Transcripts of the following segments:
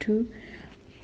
2।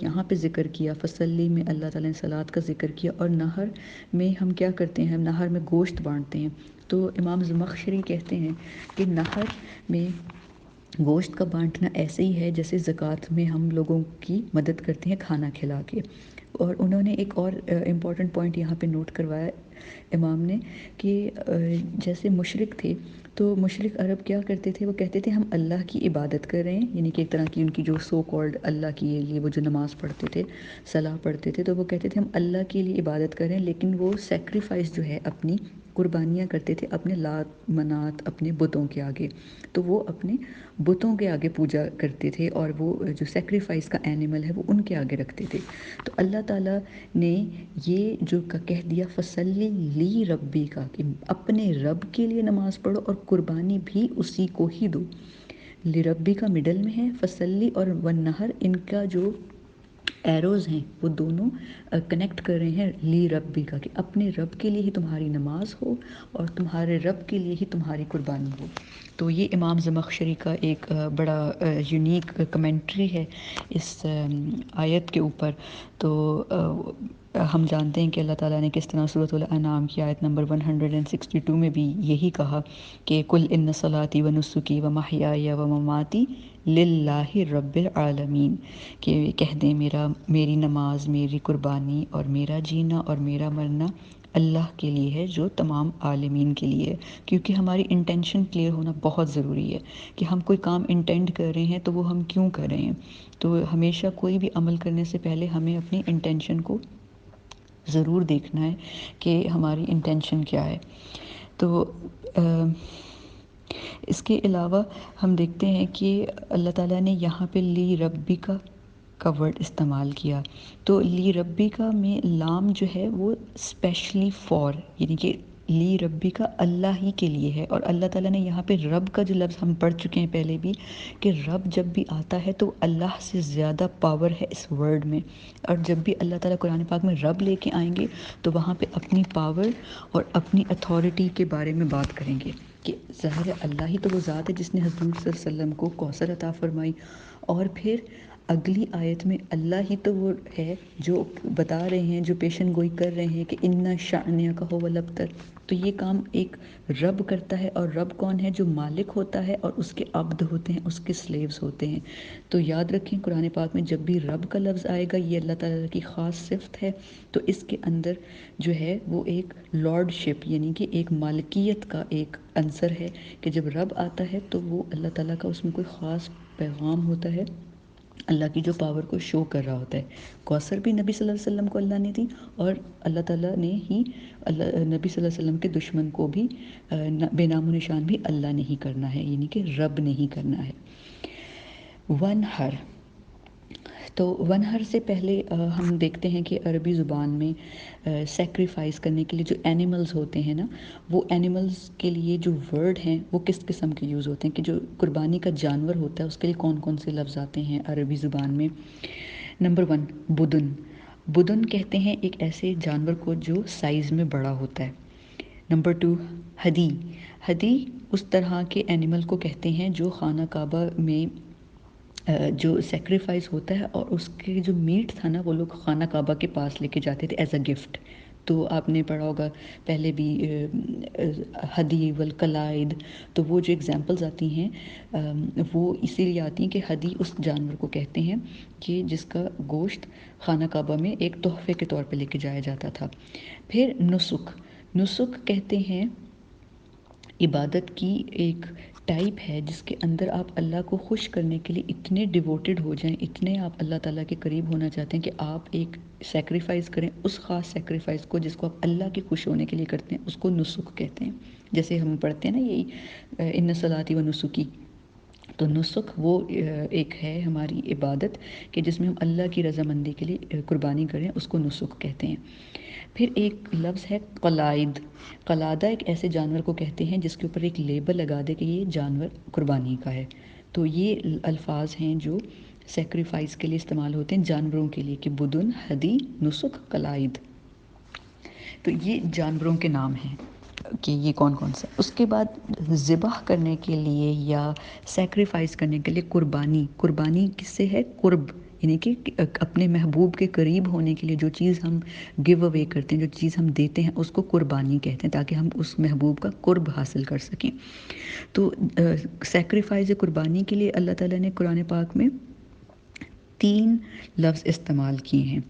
یہاں پہ ذکر کیا، فصلی میں اللہ تعالیٰ نے صلات کا ذکر کیا، اور نہر میں ہم کیا کرتے ہیں، ہم نہر میں گوشت بانٹتے ہیں۔ تو امام زمخشری کہتے ہیں کہ نہر میں گوشت کا بانٹنا ایسے ہی ہے جیسے زکوٰۃ میں ہم لوگوں کی مدد کرتے ہیں کھانا کھلا کے۔ اور انہوں نے ایک اور امپورٹنٹ پوائنٹ یہاں پہ نوٹ کروایا امام نے کہ جیسے مشرک تھے تو مشرک عرب کیا کرتے تھے، وہ کہتے تھے ہم اللہ کی عبادت کر رہے ہیں، یعنی کہ ایک طرح کی ان کی جو سو کالڈ اللہ کی لیے وہ جو نماز پڑھتے تھے، صلاح پڑھتے تھے، تو وہ کہتے تھے ہم اللہ کے لیے عبادت کر رہے ہیں، لیکن وہ سیکریفائس جو ہے اپنی قربانیاں کرتے تھے اپنے لات منات اپنے بتوں کے آگے، تو وہ اپنے بتوں کے آگے پوجا کرتے تھے، اور وہ جو سیکریفائس کا اینیمل ہے وہ ان کے آگے رکھتے تھے۔ تو اللہ تعالیٰ نے یہ جو کہہ دیا فصلی لی ربی کا، کہ اپنے رب کے لیے نماز پڑھو اور قربانی بھی اسی کو ہی دو۔ لی ربی کا مڈل میں ہے، فصلی اور والنہر ان کا جو ایروز ہیں وہ دونوں کنیکٹ کر رہے ہیں لی ربی کا، کہ اپنے رب کے لیے ہی تمہاری نماز ہو اور تمہارے رب کے لیے ہی تمہاری قربانی ہو۔ تو یہ امام زمخشری کا ایک بڑا یونیک کمنٹری ہے اس آیت کے اوپر۔ تو ہم جانتے ہیں کہ اللہ تعالیٰ نے کس طرح سورۃ الانعام کی آیت نمبر 162 میں بھی یہی کہا کہ کل ان صلاتی و نسکی و محیای و مماتی للہ رب العالمین، کہ کہہ دیں میری نماز، میری قربانی اور میرا جینا اور میرا مرنا اللہ کے لیے ہے جو تمام عالمین کے لیے ہے۔ کیونکہ ہماری انٹینشن کلیئر ہونا بہت ضروری ہے کہ ہم کوئی کام انٹینڈ کر رہے ہیں تو وہ ہم کیوں کر رہے ہیں۔ تو ہمیشہ کوئی بھی عمل کرنے سے پہلے ہمیں اپنی انٹینشن کو ضرور دیکھنا ہے کہ ہماری انٹینشن کیا ہے۔ تو اس کے علاوہ ہم دیکھتے ہیں کہ اللہ تعالیٰ نے یہاں پہ لی ربی کا ورڈ استعمال کیا، تو لی ربی کا میں لام جو ہے وہ اسپیشلی فار، یعنی کہ لی ربی کا اللہ ہی کے لیے ہے۔ اور اللہ تعالیٰ نے یہاں پہ رب کا جو لفظ ہم پڑھ چکے ہیں پہلے بھی، کہ رب جب بھی آتا ہے تو اللہ سے زیادہ پاور ہے اس ورڈ میں، اور جب بھی اللہ تعالیٰ قرآن پاک میں رب لے کے آئیں گے تو وہاں پہ اپنی پاور اور اپنی اتھارٹی کے بارے میں بات کریں گے، کہ ظاہر ہے اللہ ہی تو وہ ذات ہے جس نے حضور صلی اللہ علیہ وسلم کو کوثر عطا فرمائی، اور پھر اگلی آیت میں اللہ ہی تو وہ ہے جو بتا رہے ہیں، جو پیشن گوئی کر رہے ہیں کہ اِنَّ شَأْنَكَ هُوَ الْأَبْتَرُ۔ تو یہ کام ایک رب کرتا ہے، اور رب کون ہے؟ جو مالک ہوتا ہے اور اس کے عبد ہوتے ہیں، اس کے سلیوز ہوتے ہیں۔ تو یاد رکھیں قرآن پاک میں جب بھی رب کا لفظ آئے گا یہ اللہ تعالیٰ کی خاص صفت ہے، تو اس کے اندر جو ہے وہ ایک لارڈ شپ، یعنی کہ ایک مالکیت کا ایک عنصر ہے، کہ جب رب آتا ہے تو وہ اللہ تعالیٰ کا اس میں کوئی خاص پیغام ہوتا ہے، اللہ کی جو پاور کو شو کر رہا ہوتا ہے۔ کوثر بھی نبی صلی اللہ علیہ وسلم کو اللہ نے دی، اور اللہ تعالیٰ نے ہی نبی صلی اللہ علیہ وسلم کے دشمن کو بھی بے نام و نشان بھی اللہ نے ہی کرنا ہے، یعنی کہ رب نے ہی کرنا ہے۔ ونہر، تو ونہر سے پہلے ہم دیکھتے ہیں کہ عربی زبان میں سیکریفائس کرنے کے لیے جو اینیملز ہوتے ہیں نا، وہ اینیملز کے لیے جو ورڈ ہیں وہ کس قسم کے یوز ہوتے ہیں، کہ جو قربانی کا جانور ہوتا ہے اس کے لیے کون کون سے لفظ آتے ہیں عربی زبان میں۔ نمبر 1 بدن، بدن کہتے ہیں ایک ایسے جانور کو جو سائز میں بڑا ہوتا ہے۔ نمبر 2 ہدی، ہدی اس طرح کے اینیمل کو کہتے ہیں جو خانہ کعبہ میں جو سیکریفائس ہوتا ہے، اور اس کے جو میٹ تھا نا وہ لوگ خانہ کعبہ کے پاس لے کے جاتے تھے ایز اے گفٹ۔ تو آپ نے پڑھا ہوگا پہلے بھی ہدی والقلائد، تو وہ جو ایگزامپلز آتی ہیں وہ اسی لیے آتی ہیں کہ ہدی اس جانور کو کہتے ہیں کہ جس کا گوشت خانہ کعبہ میں ایک تحفے کے طور پہ لے کے جایا جاتا تھا۔ پھر نسک، نسک کہتے ہیں عبادت کی ایک ٹائپ ہے جس کے اندر آپ اللہ کو خوش کرنے کے لیے اتنے ڈیووٹڈ ہو جائیں، اتنے آپ اللہ تعالیٰ کے قریب ہونا چاہتے ہیں کہ آپ ایک سیکریفائس کریں، اس خاص سیکریفائس کو جس کو آپ اللہ کے خوش ہونے کے لیے کرتے ہیں، اس کو نسک کہتے ہیں۔ جیسے ہم پڑھتے ہیں نا یہی ان صلاتی و نسکی، تو نسک وہ ایک ہے ہماری عبادت کہ جس میں ہم اللہ کی رضامندی کے لیے قربانی کریں، اس کو نسک کہتے ہیں۔ پھر ایک لفظ ہے قلائد، قلادہ ایک ایسے جانور کو کہتے ہیں جس کے اوپر ایک لیبل لگا دے کہ یہ جانور قربانی کا ہے۔ تو یہ الفاظ ہیں جو سیکریفائس کے لیے استعمال ہوتے ہیں جانوروں کے لیے، کہ بدن، ہدی، نسک، قلائد، تو یہ جانوروں کے نام ہیں کہ یہ کون کون سا۔ اس کے بعد ذبح کرنے کے لیے یا سیکریفائس کرنے کے لیے قربانی، قربانی کس سے ہے؟ قرب، یعنی کہ اپنے محبوب کے قریب ہونے کے لیے جو چیز ہم گیو اوے کرتے ہیں، جو چیز ہم دیتے ہیں، اس کو قربانی کہتے ہیں، تاکہ ہم اس محبوب کا قرب حاصل کر سکیں۔ تو سیکریفائز قربانی کے لیے اللہ تعالیٰ نے قرآن پاک میں 3 لفظ استعمال کیے ہیں،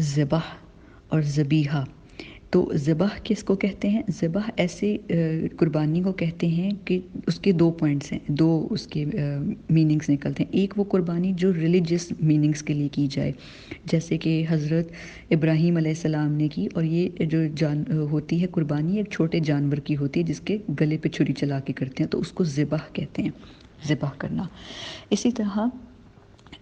ذبح اور ذبیحہ۔ تو ذبح کس کو کہتے ہیں؟ ذبح ایسے قربانی کو کہتے ہیں کہ اس کے 2 پوائنٹس ہیں، 2 اس کے میننگز نکلتے ہیں۔ ایک وہ قربانی جو ریلیجس میننگز کے لیے کی جائے، جیسے کہ حضرت ابراہیم علیہ السلام نے کی، اور یہ جو ہوتی ہے قربانی ایک چھوٹے جانور کی ہوتی ہے جس کے گلے پہ چھری چلا کے کرتے ہیں، تو اس کو ذبح کہتے ہیں، ذبح کرنا۔ اسی طرح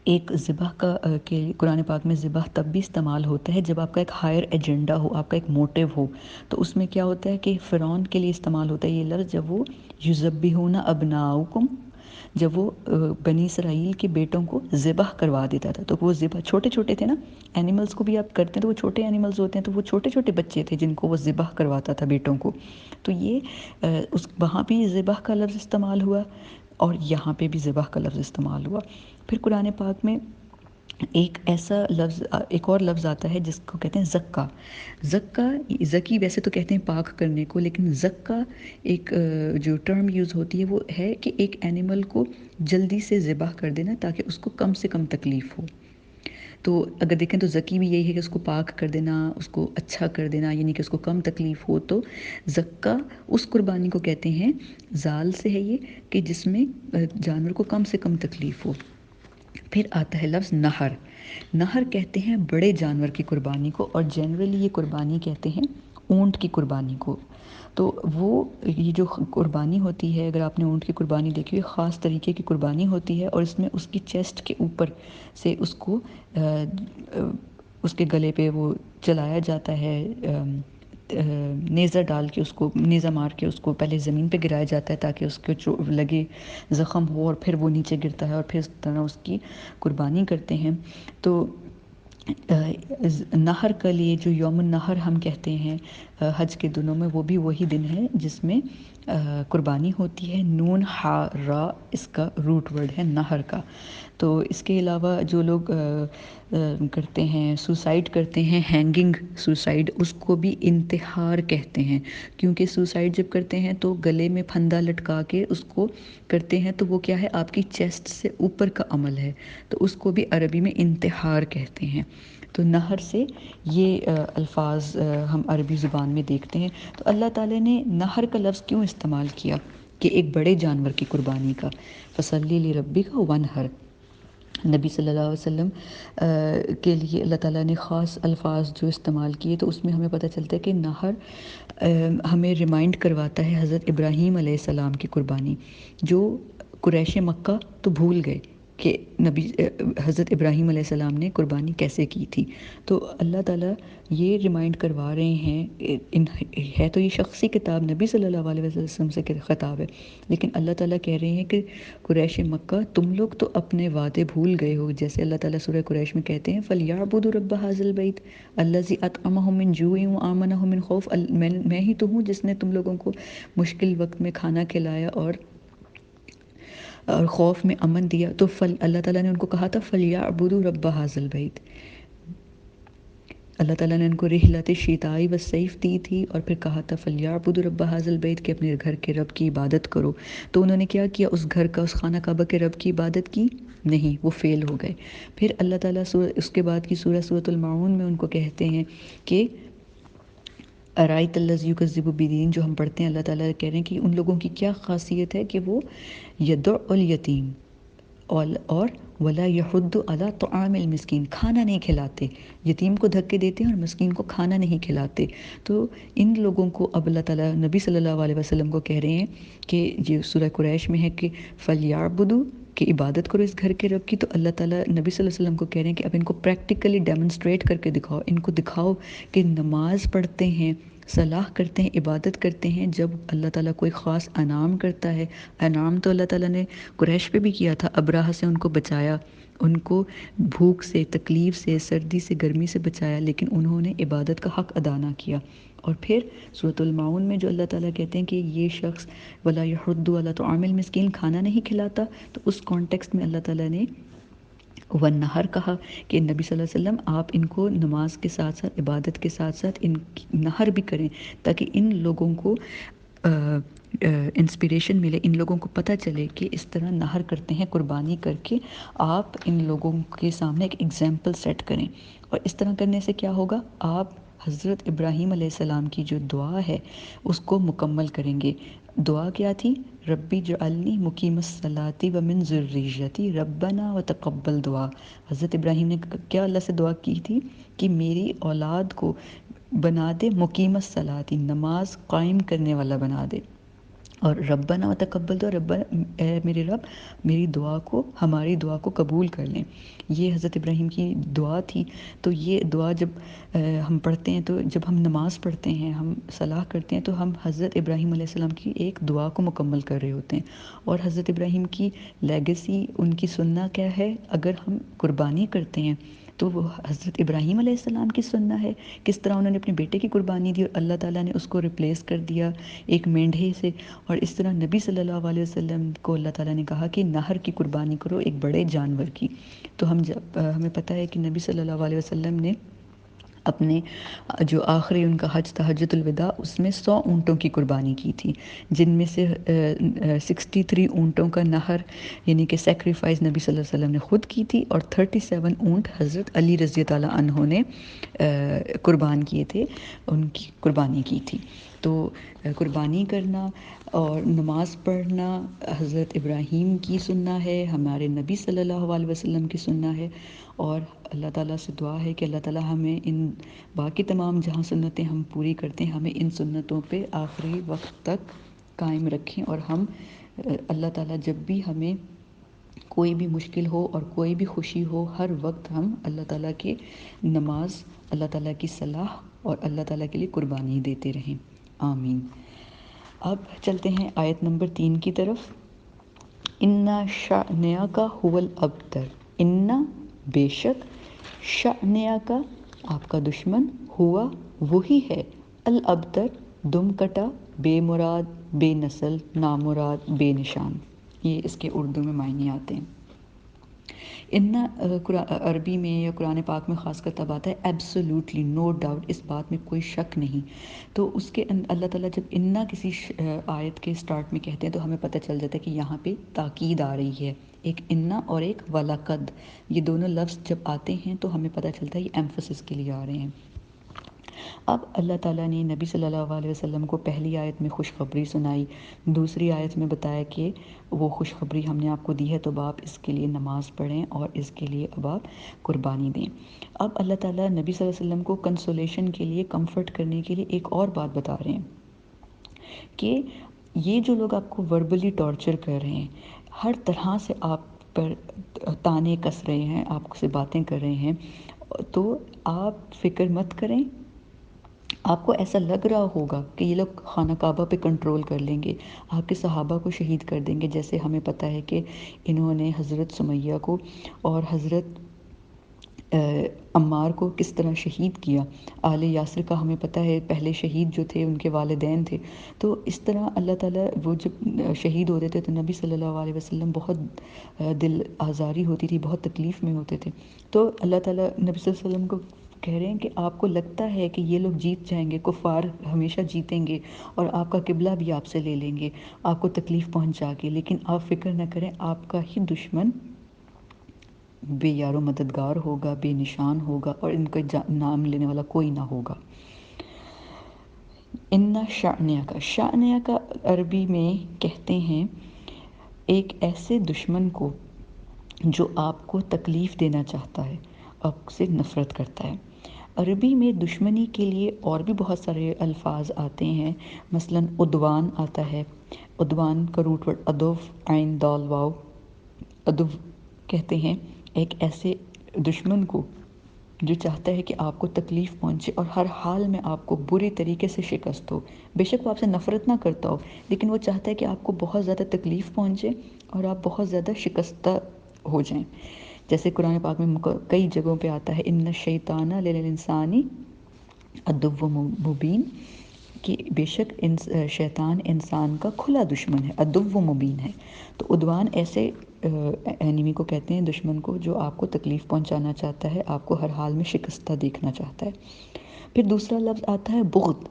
ایک ذبح کا کہ قرآن پاک میں ذبح تب بھی استعمال ہوتا ہے جب آپ کا ایک ہائر ایجنڈا ہو، آپ کا ایک موٹیو ہو۔ تو اس میں کیا ہوتا ہے کہ فرعون کے لیے استعمال ہوتا ہے یہ لفظ جب وہ یذبحون ابناءکم، جب وہ بنی اسرائیل کے بیٹوں کو ذبح کروا دیتا تھا۔ تو وہ ذبح چھوٹے چھوٹے تھے نا، اینیملز کو بھی آپ کرتے ہیں تو وہ چھوٹے اینیملز ہوتے ہیں، تو وہ چھوٹے چھوٹے بچے تھے جن کو وہ ذبح کرواتا تھا بیٹوں کو۔ تو یہ وہاں بھی ذبح کا لفظ استعمال ہوا اور یہاں پہ بھی ذبح کا لفظ استعمال ہوا۔ پھر قرآن پاک میں ایک ایسا لفظ، ایک اور لفظ آتا ہے جس کو کہتے ہیں زکا۔ زکا، زکی ویسے تو کہتے ہیں پاک کرنے کو، لیکن زکا ایک جو ٹرم یوز ہوتی ہے وہ ہے کہ ایک اینیمل کو جلدی سے ذبح کر دینا تاکہ اس کو کم سے کم تکلیف ہو۔ تو اگر دیکھیں تو زکی بھی یہی ہے کہ اس کو پاک کر دینا، اس کو اچھا کر دینا، یعنی کہ اس کو کم تکلیف ہو۔ تو زکا اس قربانی کو کہتے ہیں، زال سے ہے یہ، کہ جس میں جانور کو کم سے کم تکلیف ہو۔ پھر آتا ہے لفظ نہر۔ نہر کہتے ہیں بڑے جانور کی قربانی کو، اور جنرلی یہ قربانی کہتے ہیں اونٹ کی قربانی کو۔ تو وہ یہ جو قربانی ہوتی ہے، اگر آپ نے اونٹ کی قربانی دیکھی ہوئی، خاص طریقے کی قربانی ہوتی ہے، اور اس میں اس کی چیسٹ کے اوپر سے اس کو اس کے گلے پہ وہ چلایا جاتا ہے، نیزہ ڈال کے، اس کو نیزہ مار کے اس کو پہلے زمین پہ گرایا جاتا ہے تاکہ اس کو لگے، زخم ہو، اور پھر وہ نیچے گرتا ہے، اور پھر اس طرح اس کی قربانی کرتے ہیں۔ تو نہر کے لیے جو یوم النہر ہم کہتے ہیں حج کے دنوں میں، وہ بھی وہی دن ہے جس میں قربانی ہوتی ہے۔ نون ہا را اس کا روٹ ورڈ ہے نہر کا۔ تو اس کے علاوہ جو لوگ کرتے ہیں، سوسائڈ کرتے ہیں، ہینگنگ سوسائڈ، اس کو بھی انتحار کہتے ہیں، کیونکہ سوسائڈ جب کرتے ہیں تو گلے میں پھندا لٹکا کے اس کو کرتے ہیں، تو وہ کیا ہے، آپ کی چیسٹ سے اوپر کا عمل ہے، تو اس کو بھی عربی میں انتحار کہتے ہیں۔ تو نہر سے یہ الفاظ ہم عربی زبان میں دیکھتے ہیں۔ تو اللہ تعالیٰ نے نہر کا لفظ کیوں استعمال کیا؟ کہ ایک بڑے جانور کی قربانی کا، فصلی لربک وانحر، نبی صلی اللہ علیہ وسلم کے لیے اللہ تعالیٰ نے خاص الفاظ جو استعمال کیے۔ تو اس میں ہمیں پتہ چلتا ہے کہ نہر ہمیں ریمائنڈ کرواتا ہے حضرت ابراہیم علیہ السلام کی قربانی، جو قریش مکہ تو بھول گئے کہ نبی حضرت ابراہیم علیہ السلام نے قربانی کیسے کی تھی۔ تو اللہ تعالیٰ یہ ریمائنڈ کروا رہے ہیں، ہے تو یہ شخصی کتاب، نبی صلی اللہ علیہ وسلم سے خطاب ہے، لیکن اللہ تعالیٰ کہہ رہے ہیں کہ قریش مکہ تم لوگ تو اپنے وعدے بھول گئے ہو۔ جیسے اللہ تعالیٰ سورہ قریش میں کہتے ہیں فَلْيَعْبُدُوا رَبَّ هَٰذَا الْبَيْتِ الَّذِي أَطْعَمَهُم مِّن جُوعٍ وَآمَنَهُم مِّن خَوْفٍ، میں ہی تو ہوں جس نے تم لوگوں کو مشکل وقت میں کھانا کھلایا اور خوف میں امن دیا۔ تو اللہ تعالیٰ نے ان کو کہا تھا فَلْيَعْبُدُوا رَبَّ هَٰذَا الْبَيْتِ، اللہ تعالیٰ نے ان کو رحلت شتائی و صیف دی تھی، اور پھر کہا تھا فَلْيَعْبُدُوا رَبَّ هَٰذَا الْبَيْتِ کہ اپنے گھر کے رب کی عبادت کرو۔ تو انہوں نے کیا کیا؟ اس گھر کا، اس خانہ کعبہ کے رب کی عبادت کی نہیں، وہ فیل ہو گئے۔ پھر اللہ تعالیٰ اس کے بعد کی سورۃ الماعون میں ان کو کہتے ہیں کہ ارائیت الذی یکذب بالدین، جو ہم پڑھتے ہیں، اللہ تعالیٰ کہہ رہے ہیں کہ ان لوگوں کی کیا خاصیت ہے کہ وہ یدع الیتیم اور ولا یحض علی طعام المسکین، کھانا نہیں کھلاتے، یتیم کو دھکے دیتے ہیں اور مسکین کو کھانا نہیں کھلاتے۔ تو ان لوگوں کو اب اللہ تعالیٰ نبی صلی اللہ علیہ وسلم کو کہہ رہے ہیں کہ یہ سورہ قریش میں ہے کہ فَلْيَعْبُدُوا، کہ عبادت کرو اس گھر کے رب کی۔ تو اللہ تعالیٰ نبی صلی اللہ علیہ وسلم کو کہہ رہے ہیں کہ اب ان کو پریکٹیکلی ڈیمونسٹریٹ کر کے دکھاؤ، ان کو دکھاؤ کہ نماز پڑھتے ہیں، صلاح کرتے ہیں، عبادت کرتے ہیں جب اللہ تعالیٰ کوئی خاص انعام کرتا ہے۔ انعام تو اللہ تعالیٰ نے قریش پہ بھی کیا تھا، ابراہ سے ان کو بچایا، ان کو بھوک سے، تکلیف سے، سردی سے، گرمی سے بچایا، لیکن انہوں نے عبادت کا حق ادا نہ کیا۔ اور پھر سورۃ الماعون میں جو اللہ تعالیٰ کہتے ہیں کہ یہ شخص ولا یحض علی طعام المسکین، کھانا نہیں کھلاتا، تو اس کانٹیکسٹ میں اللہ تعالیٰ نے والنہر کہا کہ نبی صلی اللہ علیہ وسلم آپ ان کو نماز کے ساتھ ساتھ عبادت کے ساتھ ساتھ ان کی نہر بھی کریں، تاکہ ان لوگوں کو انسپریشن ملے، ان لوگوں کو پتہ چلے کہ اس طرح نہر کرتے ہیں قربانی کر کے، آپ ان لوگوں کے سامنے ایک ایگزامپل سیٹ کریں۔ اور اس طرح کرنے سے کیا ہوگا، آپ حضرت ابراہیم علیہ السلام کی جو دعا ہے اس کو مکمل کریں گے۔ دعا کیا تھی؟ ربی جعلنی مقیم الصلاۃ ومن ذریتی ربنا وتقبل دعا۔ حضرت ابراہیم نے کیا اللہ سے دعا کی تھی کہ میری اولاد کو بنا دے مقیم الصلاۃ، نماز قائم کرنے والا بنا دے، اور ربنا وتقبل دعا، رب اے میرے رب میری دعا کو، ہماری دعا کو قبول کر لیں۔ یہ حضرت ابراہیم کی دعا تھی۔ تو یہ دعا جب ہم پڑھتے ہیں، تو جب ہم نماز پڑھتے ہیں، ہم صلاح کرتے ہیں، تو ہم حضرت ابراہیم علیہ السلام کی ایک دعا کو مکمل کر رہے ہوتے ہیں۔ اور حضرت ابراہیم کی لیگیسی، ان کی سننا کیا ہے؟ اگر ہم قربانی کرتے ہیں تو وہ حضرت ابراہیم علیہ السلام کی سننا ہے، کس طرح انہوں نے اپنے بیٹے کی قربانی دی اور اللہ تعالیٰ نے اس کو ریپلیس کر دیا ایک مینڈھے سے۔ اور اس طرح نبی صلی اللہ علیہ وسلم کو اللہ تعالیٰ نے کہا کہ نہر کی قربانی کرو، ایک بڑے جانور کی۔ تو ہمیں پتہ ہے کہ نبی صلی اللہ علیہ وسلم نے اپنے جو آخری ان کا حج تھا، حجۃ الوداع، اس میں 100 اونٹوں کی قربانی کی تھی، جن میں سے 63 اونٹوں کا نہر یعنی کہ سیکریفائز نبی صلی اللہ علیہ وسلم نے خود کی تھی، اور 37 اونٹ حضرت علی رضی اللہ عنہ نے قربان کیے تھے، ان کی قربانی کی تھی۔ تو قربانی کرنا اور نماز پڑھنا حضرت ابراہیم کی سننا ہے، ہمارے نبی صلی اللہ علیہ وسلم کی سننا ہے، اور اللہ تعالیٰ سے دعا ہے کہ اللہ تعالیٰ ہمیں ان باقی تمام جہاں سنتیں ہم پوری کرتے ہیں، ہمیں ان سنتوں پہ آخری وقت تک قائم رکھیں، اور ہم اللہ تعالیٰ جب بھی ہمیں کوئی بھی مشکل ہو اور کوئی بھی خوشی ہو، ہر وقت ہم اللہ تعالیٰ کے نماز، اللہ تعالیٰ کی صلاح اور اللہ تعالیٰ کے لیے قربانی دیتے رہیں۔ آمین۔ اب چلتے ہیں آیت نمبر 3 کی طرف۔ اِنَّ شَأْنَکَ هُوَ الْأَبْتَرُ، اِنَّ بے شک، شَأْنَکَ آپ کا دشمن، ہوا وہی ہے، الابتر دم کٹا، بے مراد، بے نسل، نامراد، بے نشان۔ یہ اس کے اردو میں معنی آتے ہیں۔ ان عربی میں یا قرآن پاک میں خاص کر تب آتا ہے ایبسولوٹلی، نو ڈاؤٹ، اس بات میں کوئی شک نہیں۔ تو اس کے اللہ تعالیٰ جب انا کسی آیت کے سٹارٹ میں کہتے ہیں تو ہمیں پتہ چل جاتا ہے کہ یہاں پہ تاکید آ رہی ہے، ایک انا اور ایک وَلَقَدْ، یہ دونوں لفظ جب آتے ہیں تو ہمیں پتہ چلتا ہے یہ ایمفسس کے لیے آ رہے ہیں۔ اب اللہ تعالیٰ نے نبی صلی اللہ علیہ وسلم کو پہلی آیت میں خوشخبری سنائی، دوسری آیت میں بتایا کہ وہ خوشخبری ہم نے آپ کو دی ہے تو اب آپ اس کے لیے نماز پڑھیں اور اس کے لیے اب آپ قربانی دیں۔ اب اللہ تعالیٰ نبی صلی اللہ علیہ وسلم کو کنسولیشن کے لیے، کمفرٹ کرنے کے لیے ایک اور بات بتا رہے ہیں کہ یہ جو لوگ آپ کو وربلی ٹارچر کر رہے ہیں، ہر طرح سے آپ پر تانے کس رہے ہیں، آپ سے باتیں کر رہے ہیں، تو آپ فکر مت کریں۔ آپ کو ایسا لگ رہا ہوگا کہ یہ لوگ خانہ کعبہ پہ کنٹرول کر لیں گے، آپ کے صحابہ کو شہید کر دیں گے، جیسے ہمیں پتہ ہے کہ انہوں نے حضرت سمیہ کو اور حضرت عمار کو کس طرح شہید کیا۔ آل یاسر کا ہمیں پتہ ہے پہلے شہید جو تھے ان کے والدین تھے۔ تو اس طرح اللہ تعالیٰ وہ جب شہید ہوتے تھے تو نبی صلی اللہ علیہ وسلم بہت دل آزاری ہوتی تھی، بہت تکلیف میں ہوتے تھے۔ تو اللہ تعالیٰ نبی صلی اللہ علیہ وسلم کو کہہ رہے ہیں کہ آپ کو لگتا ہے کہ یہ لوگ جیت جائیں گے، کفار ہمیشہ جیتیں گے اور آپ کا قبلہ بھی آپ سے لے لیں گے آپ کو تکلیف پہنچا کے، لیکن آپ فکر نہ کریں، آپ کا ہی دشمن بے یار و مددگار ہوگا، بے نشان ہوگا، اور ان کا نام لینے والا کوئی نہ ہوگا۔ ان شأنک، شأنک عربی میں کہتے ہیں ایک ایسے دشمن کو جو آپ کو تکلیف دینا چاہتا ہے، آپ سے نفرت کرتا ہے۔ عربی میں دشمنی کے لیے اور بھی بہت سارے الفاظ آتے ہیں، مثلا عدوان آتا ہے، عدوان کا روٹ ورڈ عدو، عین دال واو، عدو کہتے ہیں ایک ایسے دشمن کو جو چاہتا ہے کہ آپ کو تکلیف پہنچے اور ہر حال میں آپ کو بری طریقے سے شکست ہو۔ بے شک وہ آپ سے نفرت نہ کرتا ہو، لیکن وہ چاہتا ہے کہ آپ کو بہت زیادہ تکلیف پہنچے اور آپ بہت زیادہ شکستہ ہو جائیں۔ جیسے قرآن پاک میں کئی جگہوں پہ آتا ہے ان الشیطان للانسان عدو مبین، کہ بے شک شیطان انسان کا کھلا دشمن ہے، عدو مبین ہے۔ تو عدوان ایسے اینیمی کو کہتے ہیں، دشمن کو، جو آپ کو تکلیف پہنچانا چاہتا ہے، آپ کو ہر حال میں شکستہ دیکھنا چاہتا ہے۔ پھر دوسرا لفظ آتا ہے بغض۔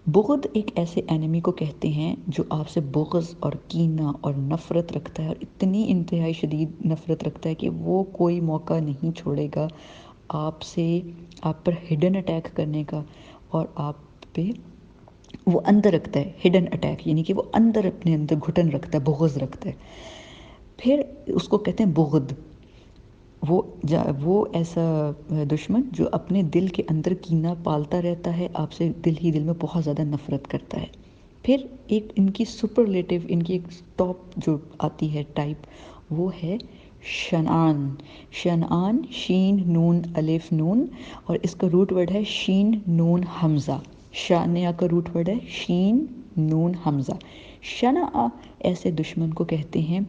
بغض ایک ایسے اینیمی کو کہتے ہیں جو آپ سے بغض اور کینہ اور نفرت رکھتا ہے، اور اتنی انتہائی شدید نفرت رکھتا ہے کہ وہ کوئی موقع نہیں چھوڑے گا آپ سے، آپ پر ہڈن اٹیک کرنے کا، اور آپ پہ وہ اندر رکھتا ہے ہڈن اٹیک، یعنی کہ وہ اندر اپنے اندر گھٹن رکھتا ہے، بغض رکھتا ہے۔ پھر اس کو کہتے ہیں بغض، وہ ایسا دشمن جو اپنے دل کے اندر کینہ پالتا رہتا ہے، آپ سے دل ہی دل میں بہت زیادہ نفرت کرتا ہے۔ پھر ایک ان کی سپرلیٹو، ان کی ایک ٹاپ جو آتی ہے ٹائپ، وہ ہے شنعان۔ شنعان، شین نون الف نون، اور اس کا روٹ ورڈ ہے شین نون حمزہ۔ شانیہ کا روٹ ورڈ ہے شین نون حمزہ۔ شنع ایسے دشمن کو کہتے ہیں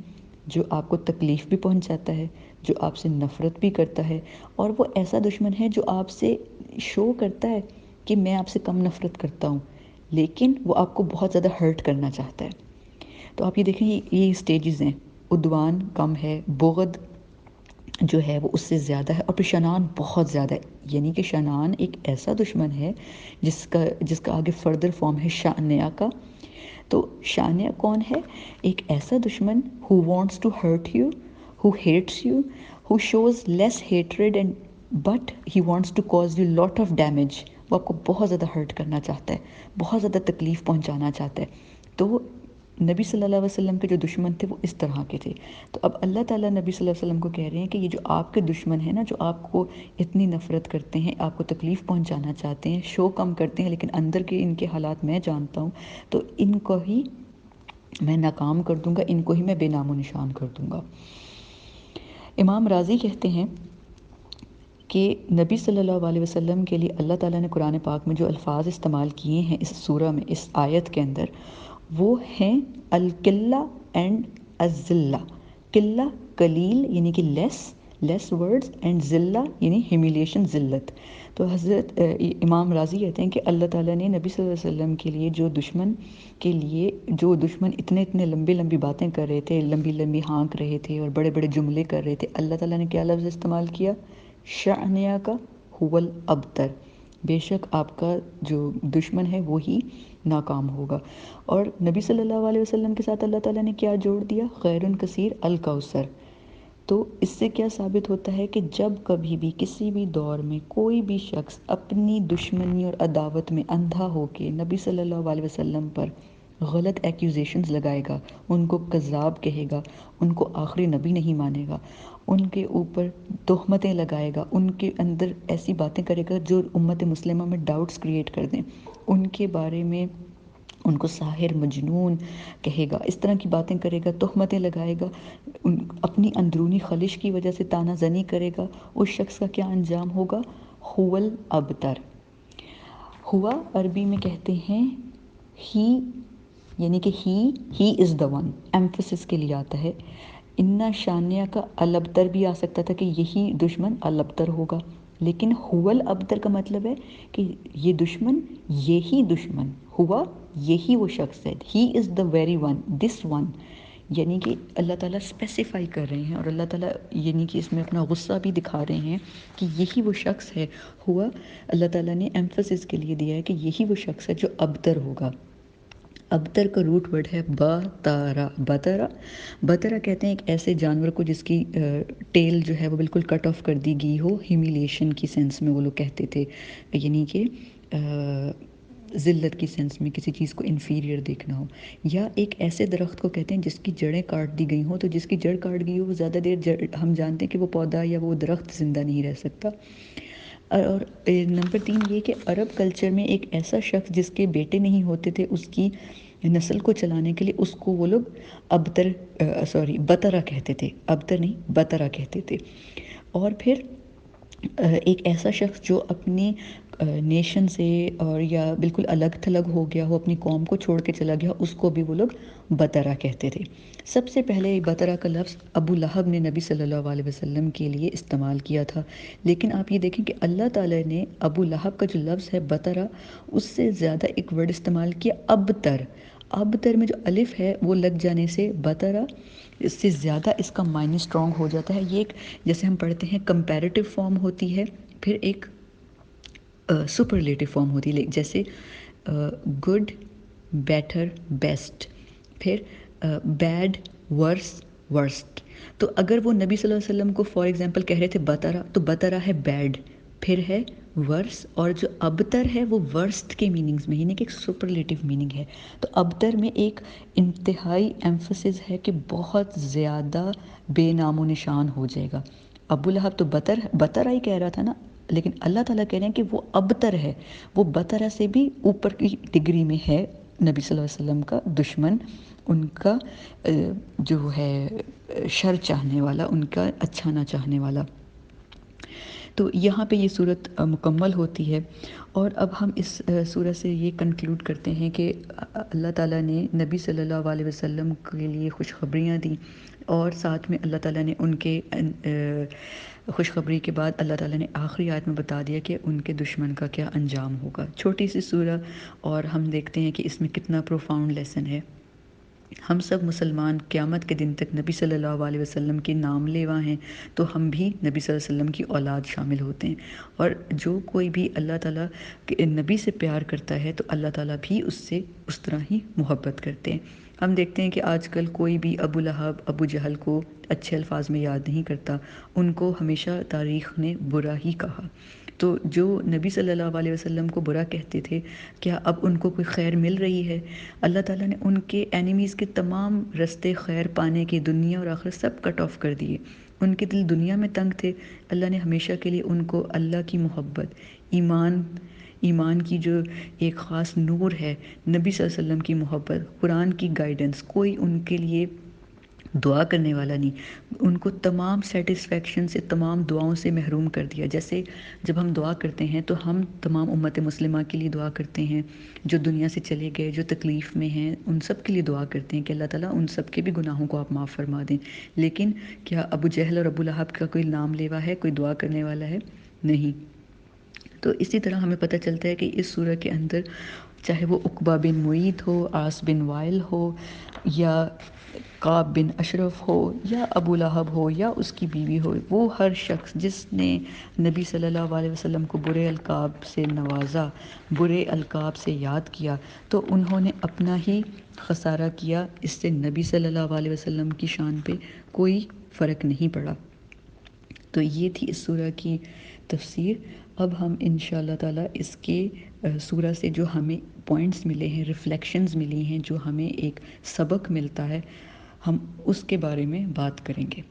جو آپ کو تکلیف بھی پہنچاتا ہے، جو آپ سے نفرت بھی کرتا ہے، اور وہ ایسا دشمن ہے جو آپ سے شو کرتا ہے کہ میں آپ سے کم نفرت کرتا ہوں، لیکن وہ آپ کو بہت زیادہ ہرٹ کرنا چاہتا ہے۔ تو آپ یہ دیکھیں، یہ سٹیجز ہیں، عدوان کم ہے، بغض جو ہے وہ اس سے زیادہ ہے، اور پھر شنعان بہت زیادہ ہے، یعنی کہ شنعان ایک ایسا دشمن ہے جس کا آگے فردر فارم ہے شانیہ کا۔ تو شانیہ کون ہے؟ ایک ایسا دشمن who wants to hurt you, who hates you, who shows less hatred but he wants to cause you lot of damage۔ وہ آپ کو بہت زیادہ ہرٹ کرنا چاہتا ہے، بہت زیادہ تکلیف پہنچانا چاہتا ہے۔ تو نبی صلی اللہ علیہ وسلم کے جو دشمن تھے وہ اس طرح کے تھے۔ تو اب اللہ تعالیٰ نبی صلی اللہ علیہ وسلم کو کہہ رہے ہیں کہ یہ جو آپ کے دشمن ہیں نا، جو آپ کو اتنی نفرت کرتے ہیں، آپ کو تکلیف پہنچانا چاہتے ہیں، شو کم کرتے ہیں، لیکن اندر کے ان کے حالات میں جانتا ہوں، تو ان کو ہی میں ناکام کر دوں گا، ان کو ہی میں بے نام و نشان کر دوں گا۔ امام راضی کہتے ہیں کہ نبی صلی اللہ علیہ وسلم کے لیے اللہ تعالیٰ نے قرآن پاک میں جو الفاظ استعمال کیے ہیں اس سورہ میں، اس آیت کے اندر، وہ ہیں القلہ اینڈ الذلہ۔ قلہ قلیل یعنی کہ لیس ورڈز، اینڈ ذلہ یعنی ہیمیلیشن، ذلت۔ تو حضرت امام راضی کہتے ہیں کہ اللہ تعالیٰ نے نبی صلی اللہ علیہ وسلم کے لیے جو دشمن اتنے لمبی باتیں کر رہے تھے، لمبی ہانک رہے تھے اور بڑے بڑے جملے کر رہے تھے، اللہ تعالیٰ نے کیا لفظ استعمال کیا؟ شعنیہ کا هو الابتر، بے شک آپ کا جو دشمن ہے وہی ناکام ہوگا۔ اور نبی صلی اللہ علیہ وسلم کے ساتھ اللہ تعالیٰ نے کیا جوڑ دیا؟ خیر کثیر الکوثر۔ تو اس سے کیا ثابت ہوتا ہے کہ جب کبھی بھی کسی بھی دور میں کوئی بھی شخص اپنی دشمنی اور عداوت میں اندھا ہو کے نبی صلی اللہ علیہ وسلم پر غلط ایکیوزیشنز لگائے گا، ان کو کذاب کہے گا، ان کو آخری نبی نہیں مانے گا، ان کے اوپر تہمتیں لگائے گا، ان کے اندر ایسی باتیں کرے گا جو امت مسلمہ میں ڈاؤٹس کریٹ کر دیں، ان کے بارے میں ان کو ساحر، مجنون کہے گا، اس طرح کی باتیں کرے گا، تہمتیں لگائے گا، اپنی اندرونی خلش کی وجہ سے تانہ زنی کرے گا، اس شخص کا کیا انجام ہوگا؟ هو الابتر۔ ہوا عربی میں کہتے ہیں ہی، یعنی کہ ہی از دا ون، ایمفسس کے لیے آتا ہے۔ انا شانیہ کا الابتر بھی آ سکتا تھا کہ یہی دشمن الابتر ہوگا، لیکن هو الابتر کا مطلب ہے کہ یہ دشمن، یہی دشمن، ہوا یہی وہ شخص ہے، he is the very one, this one, یعنی کہ اللہ تعالیٰ اسپیسیفائی کر رہے ہیں، اور اللہ تعالیٰ یعنی کہ اس میں اپنا غصہ بھی دکھا رہے ہیں کہ یہی وہ شخص ہے۔ ہوا اللہ تعالیٰ نے ایمفسس کے لیے دیا ہے کہ یہی وہ شخص ہے جو ابتر ہوگا۔ ابتر کا روٹ ورڈ ہے بطرا۔ بطرا کہتے ہیں ایک ایسے جانور کو جس کی ٹیل جو ہے وہ بالکل کٹ آف کر دی گئی ہو، ہیمیلیشن کی سینس میں وہ لوگ کہتے تھے، یعنی کہ ذلت کی سینس میں کسی چیز کو انفیریئر دیکھنا ہو۔ یا ایک ایسے درخت کو کہتے ہیں جس کی جڑیں کاٹ دی گئی ہوں، تو جس کی جڑ کاٹ گئی ہو وہ زیادہ دیر ہم جانتے ہیں کہ وہ پودا یا وہ درخت زندہ نہیں رہ سکتا۔ اور نمبر 3 یہ کہ عرب کلچر میں ایک ایسا شخص جس کے بیٹے نہیں ہوتے تھے، اس کی نسل کو چلانے کے لیے اس کو وہ لوگ بطرہ کہتے تھے، ابتر نہیں بطرہ کہتے تھے۔ اور پھر ایک ایسا شخص جو اپنی نیشن سے اور یا بالکل الگ تھلگ ہو گیا ہو، اپنی قوم کو چھوڑ کے چلا گیا، اس کو بھی وہ لوگ بطرہ کہتے تھے۔ سب سے پہلے بطرہ کا لفظ ابو لہب نے نبی صلی اللہ علیہ وسلم کے لیے استعمال کیا تھا، لیکن آپ یہ دیکھیں کہ اللہ تعالیٰ نے ابو لہب کا جو لفظ ہے بطرہ، اس سے زیادہ ایک ورڈ استعمال کیا ابتر۔ ابتر میں جو الف ہے وہ لگ جانے سے بطرہ اس سے زیادہ اس کا معنی اسٹرانگ ہو جاتا ہے۔ یہ ایک جیسے ہم پڑھتے ہیں کمپیریٹیو فارم ہوتی ہے، پھر ایک سپرلیٹو فارم ہوتی ہے، جیسے گڈ، بیٹر، بیسٹ، پھر بیڈ، ورس، ورسٹ۔ تو اگر وہ نبی صلی اللہ علیہ وسلم کو فار ایگزامپل کہہ رہے تھے بطرہ، تو بطرہ ہے بیڈ، پھر ہے ورس، اور جو ابتر ہے وہ ورسٹ کے میننگز میں، یعنی کہ ایک سپرلیٹو میننگ ہے۔ تو ابتر میں ایک انتہائی ایمفسس ہے کہ بہت زیادہ بے نام و نشان ہو جائے گا۔ ابو لہب تو بطرہ ہی کہہ رہا تھا نا، لیکن اللہ تعالیٰ کہہ رہے ہیں کہ وہ ابتر ہے، وہ بطرہ سے بھی اوپر کی ڈگری میں ہے، نبی صلی اللہ علیہ وسلم کا دشمن، ان کا جو ہے شر چاہنے والا، ان کا اچھا نہ چاہنے والا۔ تو یہاں پہ یہ صورت مکمل ہوتی ہے، اور اب ہم اس صورت سے یہ کنکلوڈ کرتے ہیں کہ اللہ تعالیٰ نے نبی صلی اللہ علیہ وسلم کے لیے خوشخبریاں دیں، اور ساتھ میں اللہ تعالیٰ نے ان کے خوشخبری کے بعد اللہ تعالیٰ نے آخری آیت میں بتا دیا کہ ان کے دشمن کا کیا انجام ہوگا۔ چھوٹی سی سورہ، اور ہم دیکھتے ہیں کہ اس میں کتنا پروفاؤنڈ لیسن ہے۔ ہم سب مسلمان قیامت کے دن تک نبی صلی اللہ علیہ وسلم کے نام لیوا ہیں، تو ہم بھی نبی صلی اللہ علیہ وسلم کی اولاد شامل ہوتے ہیں، اور جو کوئی بھی اللہ تعالیٰ کے نبی سے پیار کرتا ہے تو اللہ تعالیٰ بھی اس سے اس طرح ہی محبت کرتے ہیں۔ ہم دیکھتے ہیں کہ آج کل کوئی بھی ابو لہب، ابو جہل کو اچھے الفاظ میں یاد نہیں کرتا، ان کو ہمیشہ تاریخ نے برا ہی کہا۔ تو جو نبی صلی اللہ علیہ وسلم کو برا کہتے تھے، کیا اب ان کو کوئی خیر مل رہی ہے؟ اللہ تعالیٰ نے ان کے اینیمیز کے تمام رستے خیر پانے کے دنیا اور آخرت سب کٹ آف کر دیے۔ ان کے دل دنیا میں تنگ تھے، اللہ نے ہمیشہ کے لیے ان کو اللہ کی محبت، ایمان کی جو ایک خاص نور ہے، نبی صلی اللہ علیہ وسلم کی محبت، قرآن کی گائیڈنس، کوئی ان کے لیے دعا کرنے والا نہیں، ان کو تمام سیٹسفیکشن سے، تمام دعاؤں سے محروم کر دیا۔ جیسے جب ہم دعا کرتے ہیں تو ہم تمام امت مسلمہ کے لیے دعا کرتے ہیں، جو دنیا سے چلے گئے، جو تکلیف میں ہیں، ان سب کے لیے دعا کرتے ہیں کہ اللہ تعالیٰ ان سب کے بھی گناہوں کو آپ معاف فرما دیں۔ لیکن کیا ابو جہل اور ابو لہب کا کوئی نام لیوا ہے، کوئی دعا کرنے والا ہے؟ نہیں۔ تو اسی طرح ہمیں پتہ چلتا ہے کہ اس سورہ کے اندر چاہے وہ عقبہ بن معیط ہو، عاص بن وائل ہو، یا کعب بن اشرف ہو، یا ابو لہب ہو، یا اس کی بیوی ہو، وہ ہر شخص جس نے نبی صلی اللہ علیہ وسلم کو برے القاب سے نوازا، برے القاب سے یاد کیا، تو انہوں نے اپنا ہی خسارہ کیا، اس سے نبی صلی اللہ علیہ وسلم کی شان پہ کوئی فرق نہیں پڑا۔ تو یہ تھی اس سورہ کی تفسیر۔ اب ہم انشاءاللہ تعالیٰ اس کے سورہ سے جو ہمیں پوائنٹس ملے ہیں، ریفلیکشنز ملی ہیں، جو ہمیں ایک سبق ملتا ہے، ہم اس کے بارے میں بات کریں گے۔